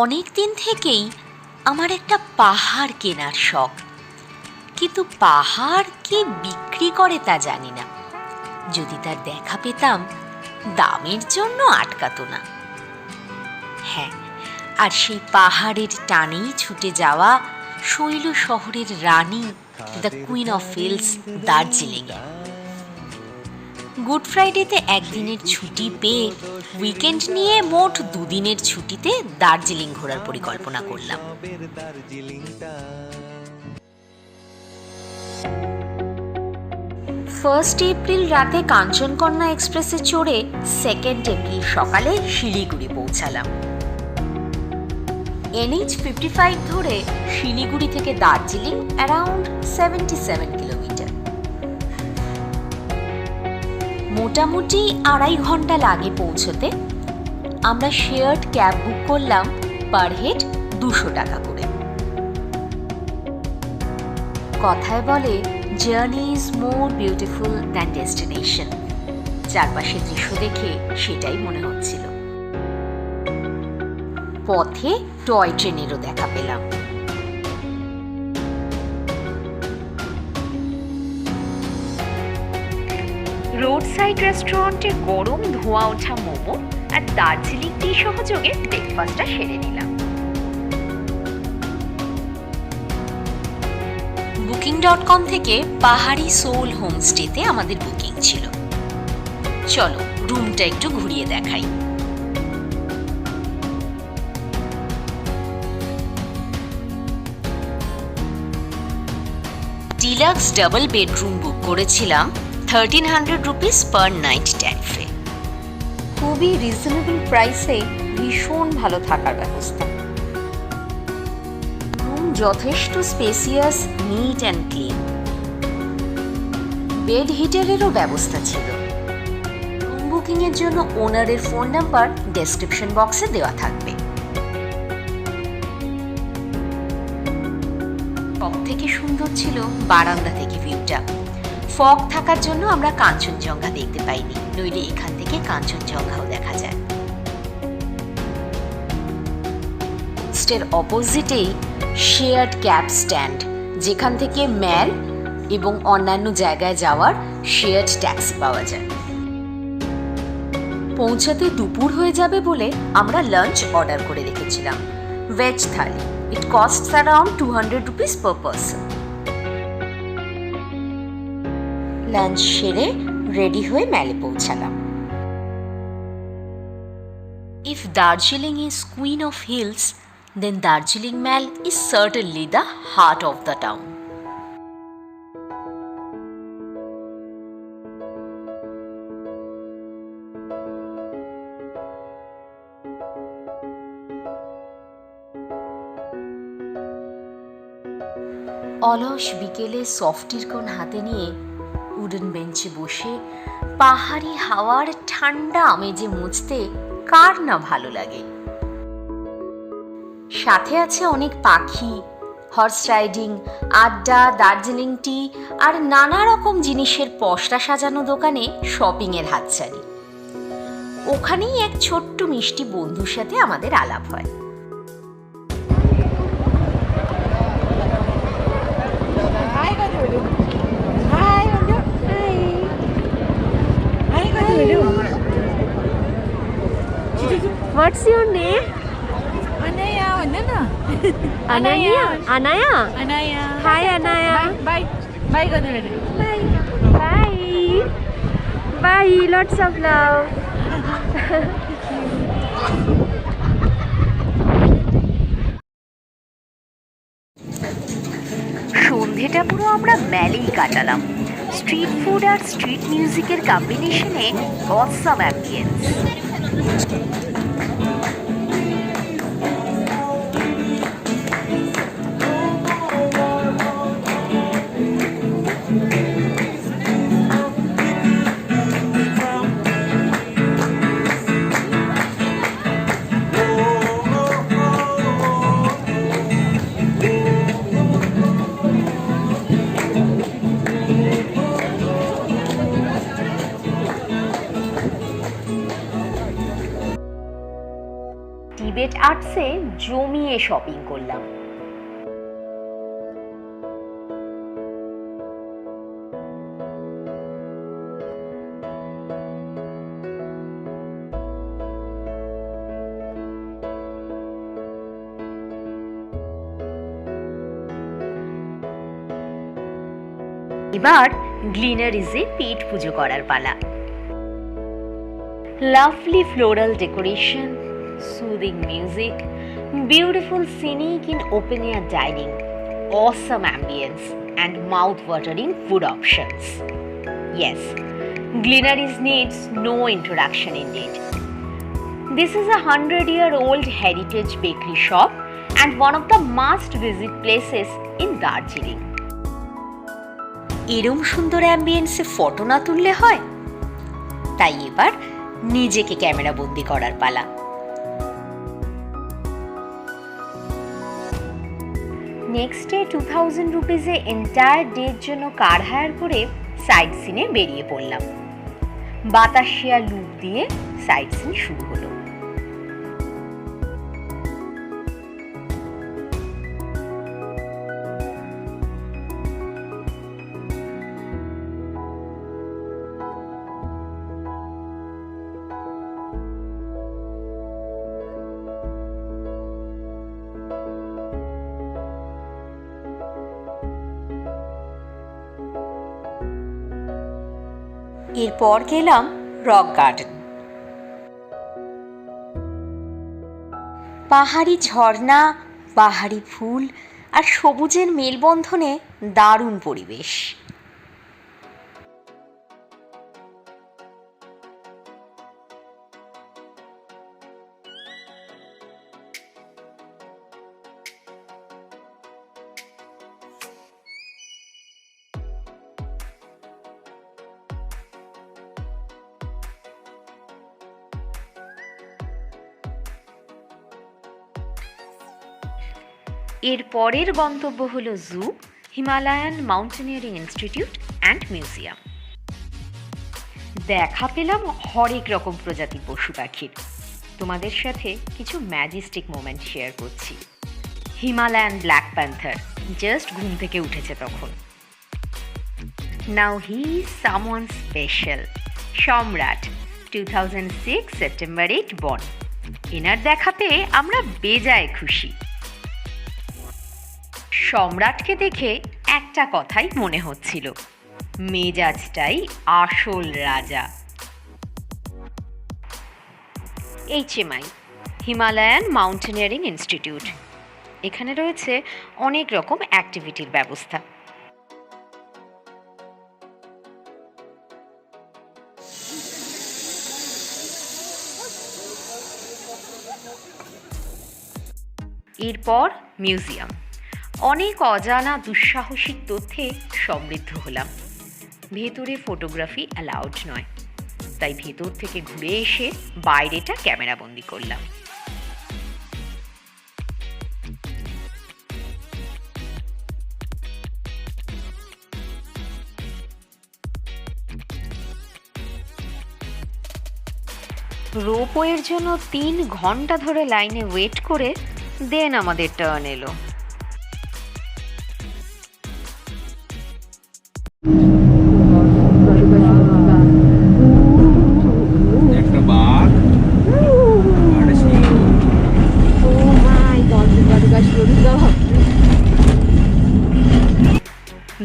অনেক দিন থেকেই আমার একটা পাহাড় কেনার শখ, কিন্তু পাহাড় কে বিক্রি করে তা জানি না। যদি তার দেখা পেতাম, দামের জন্য আটকাতো না। হ্যাঁ, আর সেই পাহাড়ের টানেই ছুটে যাওয়া শৈল শহরের রানী, the queen of hills, Darjeeling. Good ফ্রাইডেতে একদিনের ছুটি পেয়ে উইকেন্ড নিয়ে মোট 2 দিনের ছুটিতে দার্জিলিং ঘোরার পরিকল্পনা করলাম। 1 এপ্রিল রাতে কাঞ্চনকন্যা এক্সপ্রেসে চড়ে 2 এপ্রিল সকালে শিলিগুড়ি পৌঁছালাম। NH-55 ধরে শিলিগুড়ি থেকে দার্জিলিং অ্যারাউন্ড 77 কিলোমিটার। মোটামুটি 2.5 ঘন্টা লাগে পৌঁছতে। আমরা শেয়ার্ড ক্যাব বুক করলাম, পার হেড 200 টাকা করে। কথায় বলে, journey is more beautiful than destination. চারপাশের দৃশ্য দেখে সেটাই মনে হচ্ছিল। পথে টয় ট্রেনেরও দেখা পেলাম। রোড সাইড রেস্টুরেন্টে গরম ধোঁয়া ওঠা মোমো আর দার্জিলিং টি সহযোগে ব্রেকফাস্টটা সেরে নিলাম। Booking.com থেকে পাহাড়ি সোল হোমস্টেতে আমাদের বুকিং ছিল। চলো রুমটা একটু ঘুরিয়ে দেখাই। ডিলাক্স ডাবল বেডরুম বুক করেছিলাম 1300 রুপিস পার নাইট ট্যারিফে। খুবই রিজনেবল প্রাইসে ভীষণ ভালো থাকার ব্যবস্থা। রুম যথেষ্ট spacious, neat and clean. Bed হিটারেরও ব্যবস্থা ছিল। রুম বুকিংয়ের জন্য ওনারের ফোন নাম্বার ডেসক্রিপশন বক্সে দেওয়া থাকবে। সব থেকে সুন্দর ছিল বারান্দা থেকে ভিউটা। ফগ থাকার জন্য আমরা কাঞ্চনজঙ্ঘা দেখতে পাইনি, নইলে এখান থেকে কাঞ্চনজঙ্ঘাও দেখা যায়। হোমস্টের অপোজিটেই শেয়ার্ড ক্যাব স্ট্যান্ড, যেখান থেকে ম্যাল এবং অন্যান্য জায়গায় যাওয়ার শেয়ার্ড ট্যাক্সি পাওয়া যায়। পৌঁছাতে দুপুর হয়ে যাবে বলে আমরা লাঞ্চ অর্ডার করে রেখেছিলাম, veg thali. It costs around 200 rupees per person. Lunch সেরে রেডি হয়ে ম্যালে পৌঁছালাম। If Darjeeling is Queen of Hills, then Darjeeling Mall is certainly the heart of the town. অলস বিকেলে সফটির কোণ হাতে নিয়ে উডেন বেঞ্চে বসে পাহাড়ি হাওয়ার ঠান্ডা আমেজে মুছতে কার না ভালো লাগে। সাথে আছে অনেক পাখি, হর্স রাইডিং, আড্ডা, দার্জিলিং টি আর নানা রকম জিনিসের পসরা সাজানো দোকানে শপিং এর হাতছানি। ওখানেই এক ছোট্ট মিষ্টি বন্ধুর সাথে আমাদের আলাপ হয়। What's your name? Anaya, Anana. Ananya? Anaya? Anaya. Hi, Anaya. Bye. Bye, Godulade. Bye. Bye. Bye. Lots of love. সন্ধেটা পুরো আমরা ম্যালেই কাটালাম। স্ট্রিট ফুড আর স্ট্রিট মিউজিকের কম্বিনেশনে অসাম অ্যাম্বিয়েন্স। লর্ডসে জমিয়ে শপিং করলাম। এবার গ্লিনারিজে পেট পুজো করার পালা। Lovely floral decoration, soothing music, beautiful scenic in open air dining, awesome ambience and mouth-watering food options. Yes, Glenarys needs no introduction indeed. This is a 100-year-old heritage bakery shop and one of the must-visit places in Darjeeling. এরম সুন্দর অ্যাম্বিয়েন্সে photo না তুললে হয়? তাই এবার নিজেকে camera বন্দি করার পালা। নেক্সট ডে 2000 রুপিজে এন্টায়ার ডের জন্য কার হায়ার করে সাইট সিনে বেরিয়ে পড়লাম। বাতাসিয়া লুপ দিয়ে সাইট সিন শুরু হলো। এরপর গেলাম রক গার্ডেন। পাহাড়ি ঝর্ণা, পাহাড়ি ফুল আর সবুজের মেলবন্ধনে দারুণ পরিবেশ। এর পরের গন্তব্য হলো zoo, Himalayan Mountaineering Institute and Museum. দেখা পেলাম হরেক রকম প্রজাতির পশু পাখির। তোমাদের সাথে কিছু ম্যাজেস্টিক মোমেন্ট শেয়ার করছি। হিমালয়ান ব্ল্যাক প্যান্থার জাস্ট ঘুম থেকে উঠেছে তখন। নাও হি ইজ সামওয়ান স্পেশাল। সম্রাট, 2006 সেপ্টেম্বর 8 বর্ন। এনার দেখা পেয়ে আমরা বেজায় খুশি। সম্রাটকে দেখে একটা কথাই মনে হচ্ছিল, মেজাজটাই আসল রাজা। HMI, Himalayan Mountaineering institute. এখানে রয়েছে অনেক রকম অ্যাক্টিভিটির ব্যবস্থা। এরপর মিউজিয়াম। অনেক অজানা দুঃসাহসিক তথ্যে সমৃদ্ধ হলাম। ভেতরে ফটোগ্রাফি অ্যালাউড নয়, তাই ভেতর থেকে ঘুরে এসে বাইরেটা ক্যামেরাবন্দি করলাম। রোপওয়ের জন্য 3 ঘন্টা ধরে লাইনে ওয়েট করে দেন আমাদের টার্ন এলো।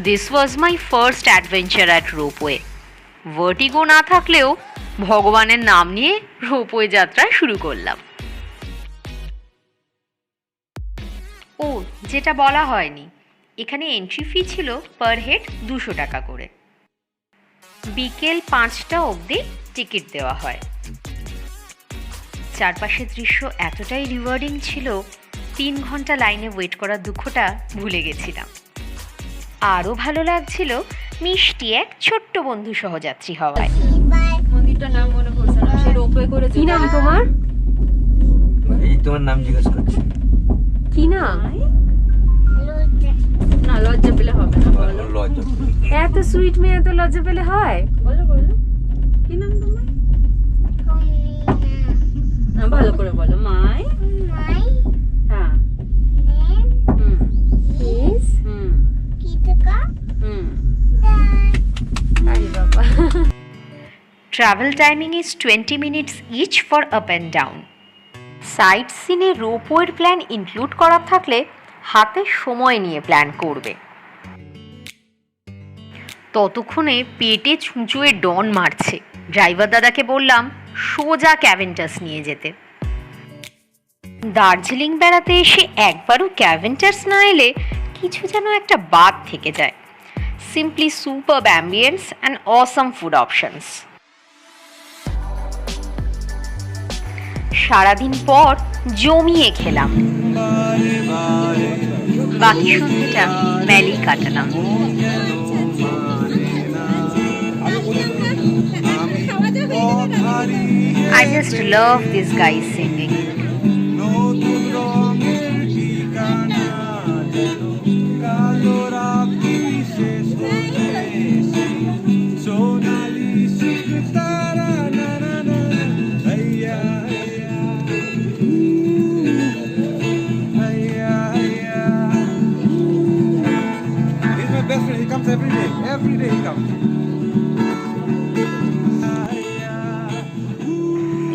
This was my first adventure at ropeway. Vertigo না থাকলেও ভগবানের নাম নিয়ে রোপওয়ে যাত্রা শুরু করলাম। ও, যেটা বলা হয়নি, এখানে এন্ট্রি ফি ছিল পার হেড 200 টাকা করে। বিকেল 5টা অবধি টিকিট দেওয়া হয়। চারপাশের দৃশ্য এতটাই রিওয়ার্ডিং ছিল, 3 ঘন্টা লাইনে ওয়েট করার দুঃখটা ভুলে গেছিলাম। আরও ভালো লাগছিল মিষ্টি এক ছোট্ট বন্ধু সহযাত্রী হওয়ায়। মন্দিরটার নাম মনে পড়ছে না, সে রোপওয়ে করেছে। কি নাম তোমার? এই তোমার নাম জিজ্ঞাসা করছি। কি নাম? না, লজ্জা পেলে হবে না, বলো। লজ্জা। এত সুইট মেয়ে এত লজ্জা পেলে হয়? বলো বলো, কি নাম তোমার? ভালো করে বলো। মাই Travel timing is 20 minutes each for up and down. Sightseeing রোপওয়ের প্ল্যান ইনক্লুড করা থাকলে হাতে সময় নিয়ে প্ল্যান করবে। ততক্ষণে পেটে ছুঁচোয়ে ডন মারছে। ড্রাইভার দাদাকে বললাম সোজা ক্যাভেন্টাস নিয়ে যেতে। দার্জিলিং বেড়াতে এসে একবারও ক্যাভেন্টাস না এলে কিছু যেন একটা বাদ থেকে যায়। Simply superb ambience and awesome food options. সারাদিন পর জমিয়ে খেলাম, বাকি সন্ধ্যেটা মেলেই কাটালাম। I just love this guy singing. Every day he comes.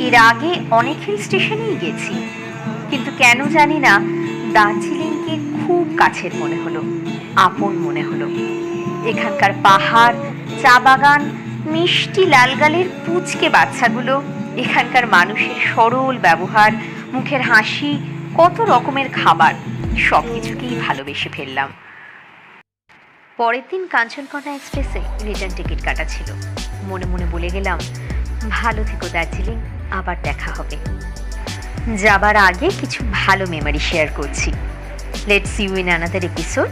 এর আগে অনেক হিল স্টেশনেই গেছি, কিন্তু কেন জানি না দার্জিলিংকে খুব কাছের মনে হলো, আপন মনে হলো। এখানকার পাহাড়, চা বাগান, মিষ্টি লাল গালের পুচকে বাচ্চাগুলো, এখানকার মানুষের সরল ব্যবহার, মুখের হাসি, কত রকমের খাবার, সব কিছুকেই ভালোবেসে ফেললাম। পরের দিন কাঞ্চনকন্যা এক্সপ্রেসে রিটার্ন টিকিট কাটা ছিল। মনে মনে বলে গেলাম, ভালো থেকো দার্জিলিং, আবার দেখা হবে। যাবার আগে কিছু ভালো মেমরি শেয়ার করছি। Let's see you in another episode.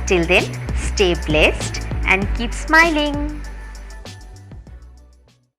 Till then, stay blessed and keep smiling.